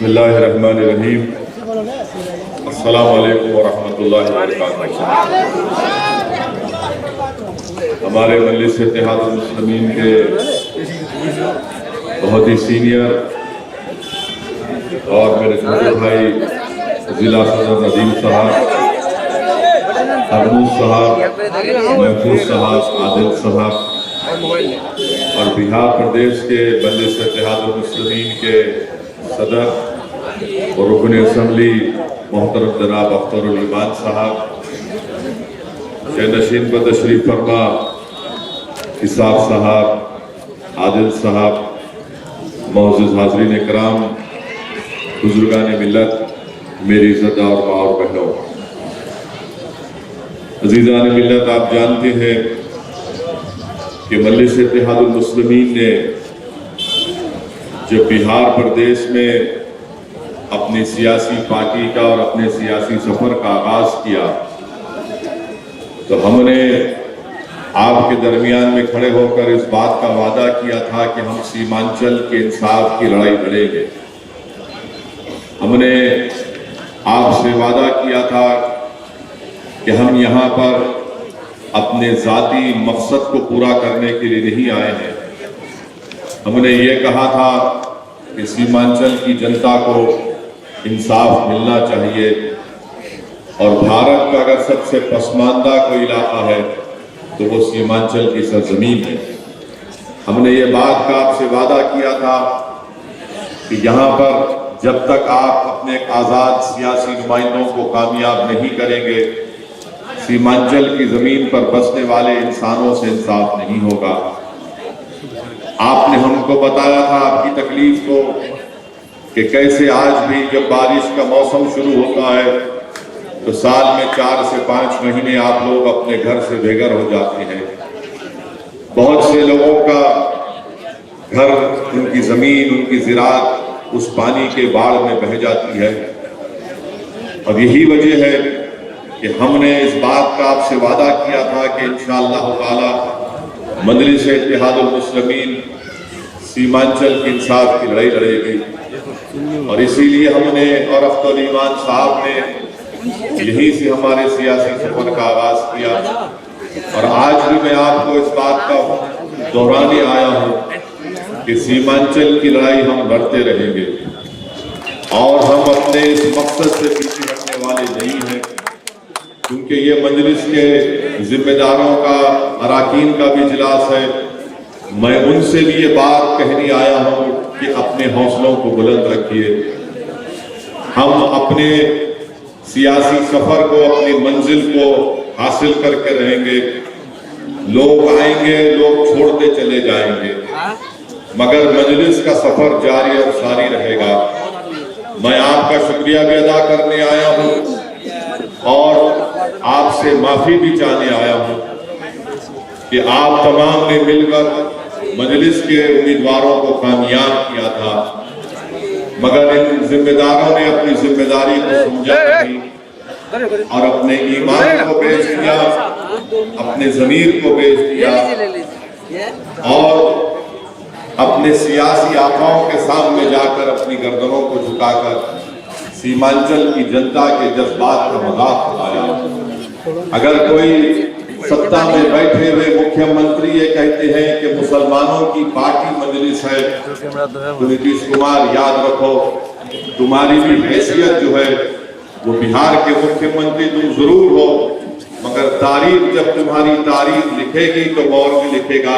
बिस्मिल्लाहिर्रहमानिर्रहीम। अस्सलामु अलैकुम वरहमतुल्लाहि वबरकातुहू। हमारे मजलिस इत्तेहादुल मुस्लिमीन के बहुत ही सीनियर और मेरे छोटे भाई जिला सदर नदीम साहब, हरमूज साहब, महफूज साहब, आदिल साहब और बिहार प्रदेश के मजलिस इत्तेहादुल मुस्लिमीन के सदर और रुकन असम्बली मोहतरम जनाब अख्तरुल ईमान साहब, नशीन पर तशरीफ फरमा हिसाब साहब, आदिल साहब, मोअज़्ज़िज़ हाज़रीन इकराम, बुजुर्गान मिल्लत, मेरी इज़्ज़तदार माँ और बहनों, अज़ीज़ान मिल्लत, आप जानते हैं कि मजलिस इत्तेहादुल मुस्लिमीन ने जब बिहार प्रदेश में अपनी सियासी पार्टी का और अपने सियासी सफर का आगाज किया तो हमने आपके दरमियान में खड़े होकर इस बात का वादा किया था कि हम सीमांचल के इंसाफ की लड़ाई लड़ेंगे। हमने आपसे वादा किया था कि हम यहाँ पर अपने ज़ाती मकसद को पूरा करने के लिए नहीं आए हैं। हमने ये कहा था कि सीमांचल की जनता को इंसाफ मिलना चाहिए और भारत का अगर सबसे पसमानदा कोई इलाका है तो वो सीमांचल की सरजमीन है। हमने ये बात का आपसे वादा किया था कि यहाँ पर जब तक आप अपने आज़ाद सियासी नुमाइंदों को कामयाब नहीं करेंगे, सीमांचल की ज़मीन पर बसने वाले इंसानों से इंसाफ नहीं होगा। आपने हमको बताया था आपकी तकलीफ को कि कैसे आज भी जब बारिश का मौसम शुरू होता है तो साल में 4 से 5 महीने आप लोग अपने घर से बेघर हो जाते हैं। बहुत से लोगों का घर, उनकी ज़मीन, उनकी ज़िरात उस पानी के बाढ़ में बह जाती है और यही वजह है कि हमने इस बात का आपसे वादा किया था कि इंशाअल्लाह ताला मजलिस इत्तेहादुल मुस्लिमीन सीमांचल के इंसाफ की लड़ाई लड़ेगी और इसीलिए हमने और अख्तरुल ईमान साहब ने यहीं से हमारे सियासी सफर का आगाज किया और आज भी मैं आपको इस बात का दोहराने आया हूँ कि सीमांचल की लड़ाई हम लड़ते रहेंगे और हम अपने इस मकसद से पीछे हटने वाले नहीं हैं, क्योंकि ये मजलिस के जिम्मेदारों का, अराकीन का भी इजलास है। मैं उनसे भी ये बात कहने आया हूँ कि अपने हौसलों को बुलंद रखिए। हम अपने सियासी सफर को, अपनी मंजिल को हासिल करके रहेंगे। लोग आएंगे, लोग छोड़ते चले जाएंगे, मगर मजलिस का सफर जारी और सारी रहेगा। मैं आपका शुक्रिया भी अदा करने आया हूँ और आपसे माफी भी चाहने आया हूँ कि आप तमाम ने मिलकर मजलिस के उम्मीदवारों को कामयाब किया था, मगर इन जिम्मेदारों ने अपनी जिम्मेदारी को समझा नहीं और अपने ईमान को बेच दिया, अपने ज़मीर को बेच दिया और अपने सियासी आकाओं के सामने जाकर अपनी गर्दनों को झुकाकर सीमांचल की जनता के जज्बात का मजाक उड़ाया। अगर कोई सत्ता में बैठे हुए मुख्यमंत्री ये कहते हैं कि मुसलमानों की पार्टी मजलिस है तो नीतीश कुमार याद रखो, तुम्हारी भी हैसियत जो है वो बिहार के मुख्यमंत्री तुम जरूर हो, मगर तारीख जब तुम्हारी तारीख लिखेगी तो गौर भी लिखेगा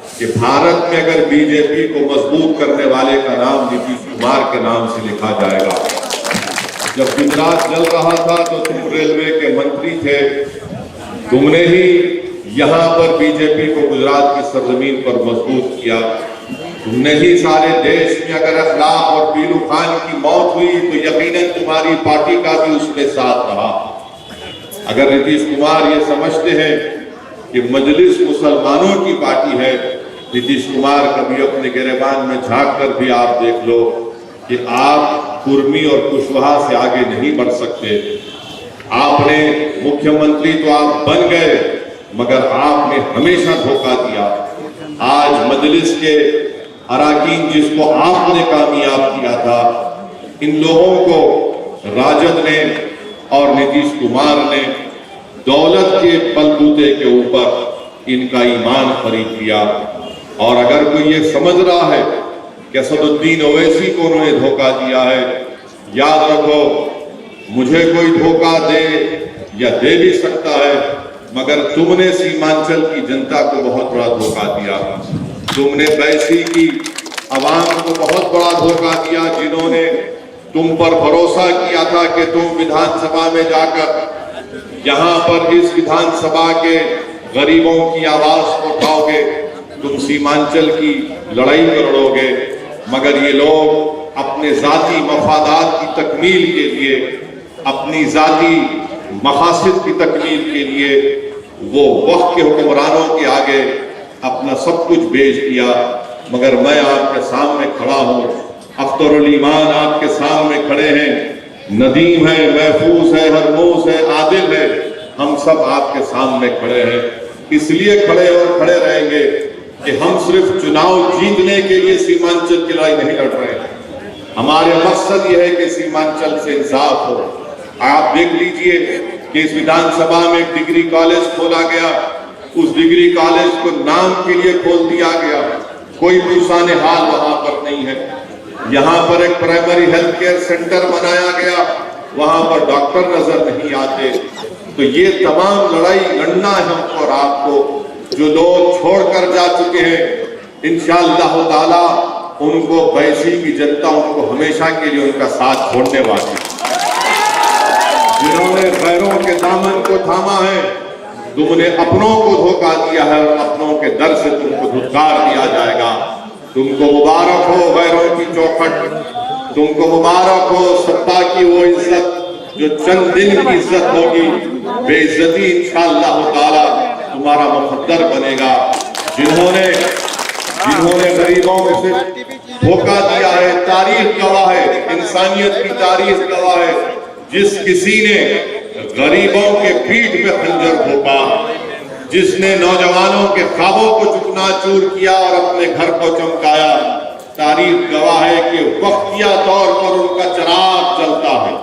कि भारत में अगर बीजेपी को मजबूत करने वाले का नाम नीतीश कुमार के नाम से लिखा जाएगा। जब गुजरात जल रहा था तो तुम रेलवे के मंत्री थे, तुमने ही यहाँ पर बीजेपी को गुजरात की सरजमीन पर मजबूत किया। तुमने ही सारे देश में अगर अखलाक और पीलू खान की मौत हुई तो यकीनन तुम्हारी पार्टी का भी उसमें साथ रहा। अगर नीतीश कुमार ये समझते हैं कि मजलिस मुसलमानों की पार्टी है, नीतीश कुमार कभी अपने गिरेबान में झांक कर भी आप देख लो कि आप कुर्मी और कुशवाहा से आगे नहीं बढ़ सकते। आपने मुख्यमंत्री तो आप बन गए, मगर आपने हमेशा धोखा दिया। आज मजलिस के अराकीन जिसको आपने कामयाब किया था इन लोगों को राजद ने और नीतीश कुमार ने दौलत के बलबूते के ऊपर इनका ईमान खरीद लिया। और अगर कोई ये समझ रहा है कि असदुद्दीन ओवैसी को उन्होंने धोखा दिया है, याद रखो, मुझे कोई धोखा दे या दे भी सकता है, मगर तुमने सीमांचल की जनता को बहुत बड़ा धोखा दिया। तुमने बैसी की आवाम को बहुत बड़ा धोखा दिया, जिन्होंने तुम पर भरोसा किया था कि तुम विधानसभा में जाकर यहाँ पर इस विधानसभा के गरीबों की आवाज को उठाओगे, तुम सीमांचल की लड़ाई में लड़ोगे। मगर ये लोग अपने जाती मफादात की तकमील के लिए, अपनी जाती मकासद की तकमील के लिए वो वक्त के हुक्मरानों के आगे अपना सब कुछ बेच दिया। मगर मैं आपके सामने खड़ा हूँ, अख्तरुल ईमान आपके सामने खड़े हैं, नदीम है, महफूज है, हरमूज है, आदिल है, हम सब आपके सामने खड़े हैं। इसलिए खड़े और खड़े रहेंगे कि हम सिर्फ चुनाव जीतने के लिए सीमांचल की लड़ाई नहीं लड़ रहे हैं। हमारे मकसद यह है कि सीमांचल से इंसाफ हो। आप देख लीजिए कि इस विधानसभा में एक डिग्री कॉलेज खोला गया, उस डिग्री कॉलेज को नाम के लिए खोल दिया गया, कोई पुरसाने हाल वहां पर नहीं है। यहाँ पर एक प्राइमरी हेल्थ केयर सेंटर बनाया गया, वहां पर डॉक्टर नजर नहीं आते। तो ये तमाम लड़ाई लड़ना है हमको और आपको। जो लोग छोड़कर जा चुके हैं, इंशाअल्लाह ताला उनको बैसी की जनता उनको हमेशा के लिए उनका साथ छोड़ने वाली है। जिन्होंने गैरों के दामन को थामा है, तुमने अपनों को धोखा दिया है और अपनों के दर से तुमको धुतकार दिया जाएगा। तुमको मुबारक हो गैरों की चौखट, तुमको मुबारक हो सत्ता की वो इज्जत जो चंद दिन की इज्जत होगी, बेइज्जती इंशाअल्लाह ताला तुम्हारा मुकद्दर बनेगा। जिन्होंने गरीबों से धोखा दिया है, तारीख गवाह है, इंसानियत की तारीख गवाह है, जिस किसी ने गरीबों के पीठ पे खंजर भोंका, जिसने नौजवानों के ख्वाबों को चुकनाचूर किया और अपने घर को चमकाया, तारीख गवाह है कि वक्तिया तौर पर उनका चिराग जलता है,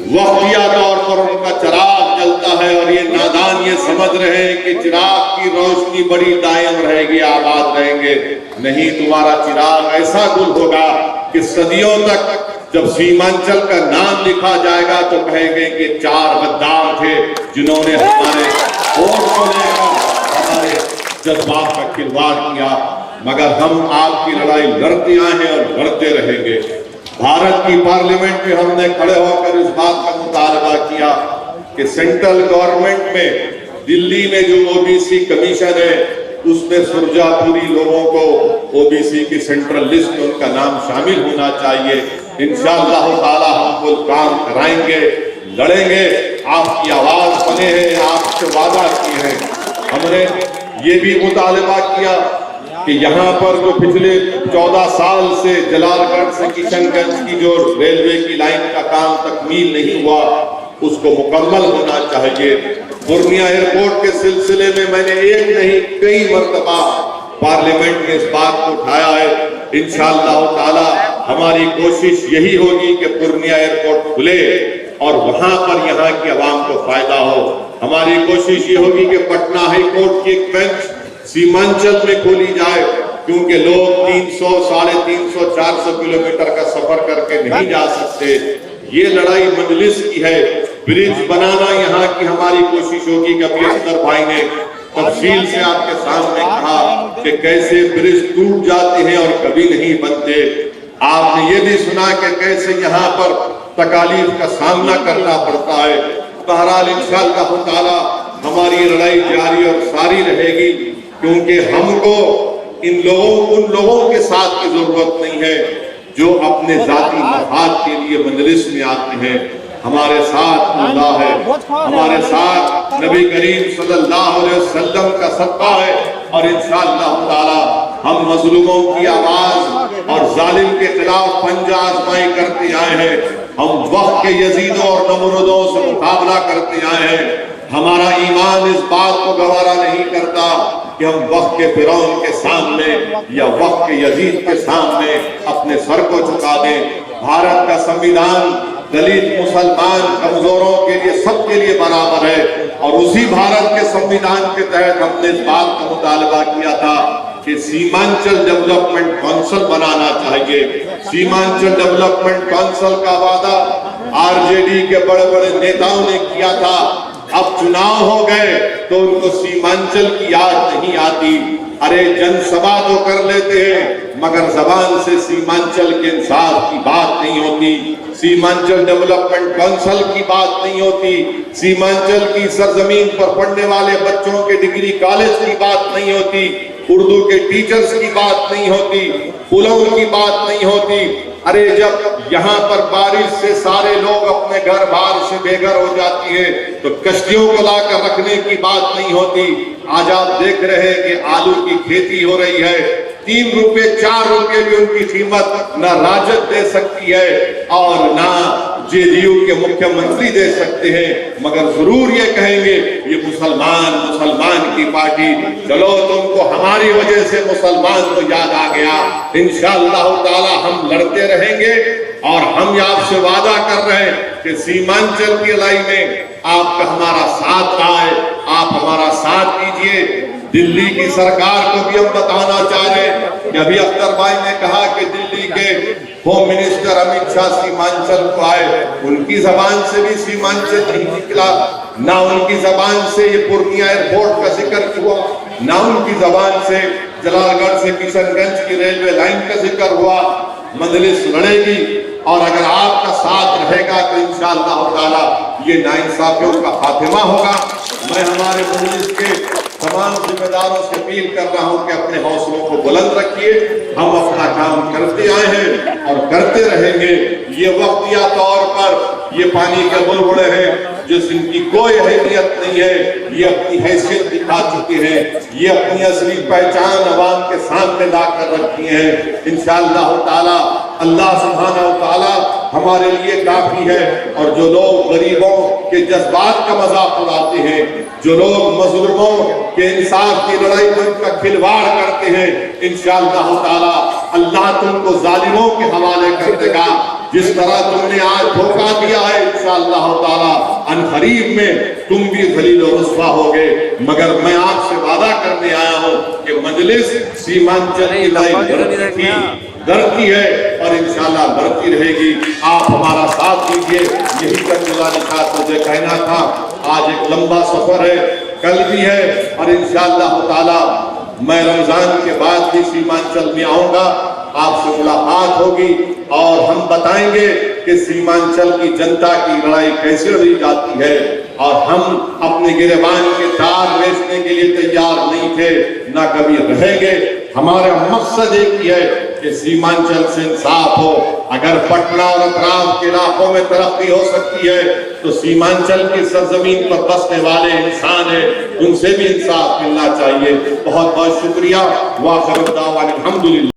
वक्तिया तौर पर उनका चिराग जलता है। और ये नादान ये समझ रहे हैं कि चिराग की रोशनी बड़ी दायम रहेगी, आबाद रहेंगे। नहीं, तुम्हारा चिराग ऐसा गुल होगा कि सदियों तक जब सीमांचल का नाम लिखा जाएगा तो कहेंगे कि 4 गद्दार थे जिन्होंने हमारे वोट को लेकर हमारे जज्बात का खिलवाड़ किया। मगर हम आपकी लड़ाई लड़ते आए हैं और लड़ते रहेंगे। भारत की पार्लियामेंट में हमने खड़े होकर इस बात का मुतालबा किया कि सेंट्रल गवर्नमेंट में दिल्ली में जो ओबीसी कमीशन है उसमें सुरजापुरी लोगों को ओबीसी की सेंट्रल लिस्ट में उनका नाम शामिल होना चाहिए। इंशाअल्लाह ताला हम वो काम कराएंगे, लड़ेंगे। आपकी आवाज बने हैं, आपसे वादा किए हैं। हमने ये भी मुतालबा किया कि यहाँ पर जो पिछले 14 साल से जलालगढ़ से किशनगंज की जो रेलवे की लाइन का काम तकमील नहीं हुआ, उसको मुकम्मल होना चाहिए। पूर्णिया एयरपोर्ट के सिलसिले में मैंने एक नहीं कई मर्तबा पार्लियामेंट में इस बात को उठाया है। इंशाअल्लाह ताला हमारी कोशिश यही होगी कि पूर्णिया एयरपोर्ट खुले और वहां पर यहाँ की आवाम को फायदा हो। हमारी कोशिश ये होगी कि पटना हाई कोर्ट की एक बेंच सीमांचल में खोली जाए, क्योंकि लोग 300, 350, 400 किलोमीटर का सफर करके नहीं जा सकते। ये लड़ाई मजलिस की है। ब्रिज बनाना यहाँ की हमारी कोशिश होगी। कभी अख्तर भाई ने तफसील से आपके सामने कहा कि कैसे ब्रिज टूट जाते हैं और कभी नहीं बनते। आपने ये भी सुना कि कैसे यहाँ पर तकालीफ का सामना करना पड़ता है। बहरहाल इंशाअल्लाह ताला हमारी लड़ाई जारी और सारी रहेगी, क्योंकि हमको उन लोगों के साथ की जरूरत नहीं है जो अपने जाती मफाद के लिए मजलिस में आते हैं। हमारे साथ अल्लाह है, हमारे साथ नबी करीम सल्लल्लाहु अलैहि वसल्लम का सदका है। और इंशाअल्लाह ताला हम मजलूमों की आवाज और जालिम के खिलाफ पंजा आजमाई करते आए हैं। हम वक्त के यजीदों और नमरूदों से मुकाबला करते आए हैं। हमारा ईमान इस बात को गवारा नहीं करता कि कि हम वक्त के फिरौन के सामने या वक्त के यजीद के सामने अपने सर को झुका दें। भारत का संविधान दलित, मुसलमान, कमजोरों के लिए, सबके लिए बराबर है। और उसी भारत के संविधान के तहत हमने इस बात का मुतालबा किया था कि सीमांचल डेवलपमेंट काउंसिल बनाना चाहिए। सीमांचल डेवलपमेंट काउंसिल का वादा आरजेडी के बड़े बड़े नेताओं ने किया था। अब चुनाव हो गए तो उनको सीमांचल की याद नहीं आती। अरे जनसभा तो कर लेते हैं मगर जबान से सीमांचल के इंसाफ की बात नहीं होती, सीमांचल डेवलपमेंट काउंसिल की बात नहीं होती, सीमांचल की सरजमीन पर पढ़ने वाले बच्चों के डिग्री कॉलेज की बात नहीं होती, उर्दू के टीचर्स की बात नहीं होती, पुलों की बात नहीं होती। अरे जब यहाँ पर बारिश से सारे लोग अपने घर बाहर से बेघर हो जाती है तो कश्तियों को लाकर रखने की बात नहीं होती। आज आप देख रहे हैं कि आलू की खेती हो रही है, 3 रुपए 4 रुपए भी उनकी कीमत न राजद दे सकती है और ना जेडीयू के मुख्यमंत्री दे सकते हैं, मगर जरूर ये कहेंगे ये मुसलमान की पार्टी। चलो तुमको हमारी वजह से मुसलमान को याद आ गया। इंशाअल्लाह ताला हम लड़ते रहेंगे और हम आपसे वादा कर रहे हैं कि सीमांचल की लड़ाई में आपका हमारा साथ रहा है, आप हमारा साथ दीजिए। दिल्ली की सरकार को भी हम बताना चाह रहे हैं कि अभी अख्तर भाई ने कहा कि दिल्ली के होम मिनिस्टर अमित शाह सीमांचल को आए, उनकी जबान से भी सीमांचल नहीं निकला, ना उनकी जबान से ये पूर्णिया एयरपोर्ट का जिक्र हुआ, ना उनकी जबान से जलालगढ़ से किशनगंज की रेलवे लाइन का जिक्र हुआ। मजलिस लड़ेगी और अगर आपका साथ रहेगा तो इंशाअल्लाह ताला ये नाइंसाफियों का खात्मा होगा। मैं हमारे मजलिस के तमाम जिम्मेदारों से अपील कर रहा हूं कि अपने हौसलों को बुलंद रखिए। हम अपना काम करते आए हैं और करते रहेंगे। ये वक्तिया तौर पर ये पानी के बुलबुले हैं जिनकी कोई अहमियत नहीं है, ये अपनी हैसियत दिखा चुके हैं, ये अपनी असली पहचान अवाम के सामने लाकर रखी है। इंशाअल्लाह ताला अल्लाह सुब्हानहू ताला हमारे लिए काफी है। और जो लोग गरीबों के जज्बात का मजाक उड़ाते हैं, जो लोग मजलूमों के इंसाफ की लड़ाई में उनका खिलवाड़ करते हैं, इंशाअल्लाह ताला अल्लाह तुमको जालिमों के हवाले कर देगा। जिस तरह तुमने आज धोखा दिया है इंशाअल्लाह ताला अनकरीब में तुम भी जलील और रुस्वा होगे। मगर मैं आपसे वादा करने आया हूँ कि मजलिस सीमांचल की लड़ाई लड़ती है और इंशाअल्लाह लड़ती रहेगी। आप हमारा साथ दीजिए। यही तक मुझे कहना था। आज एक लंबा सफर है, कल भी है और इंशाअल्लाह ताला मैं रमजान के बाद भी सीमांचल में आऊंगा, आपसे मुलाकात होगी और हम बताएंगे कि सीमांचल की जनता की लड़ाई कैसे लड़ी जाती है। और हम अपने गिरबान के तार बेचने के लिए तैयार नहीं थे, ना कभी रहेंगे। हमारा मकसद एक ही है कि सीमांचल से इंसाफ हो। अगर पटना और अतराफ के इलाकों में तरक्की हो सकती है तो सीमांचल की सरजमीन पर बसने वाले इंसान है, उनसे भी इंसाफ मिलना चाहिए। बहुत बहुत शुक्रिया। वाखिर दावाना अल्हम्दुलिल्लाह।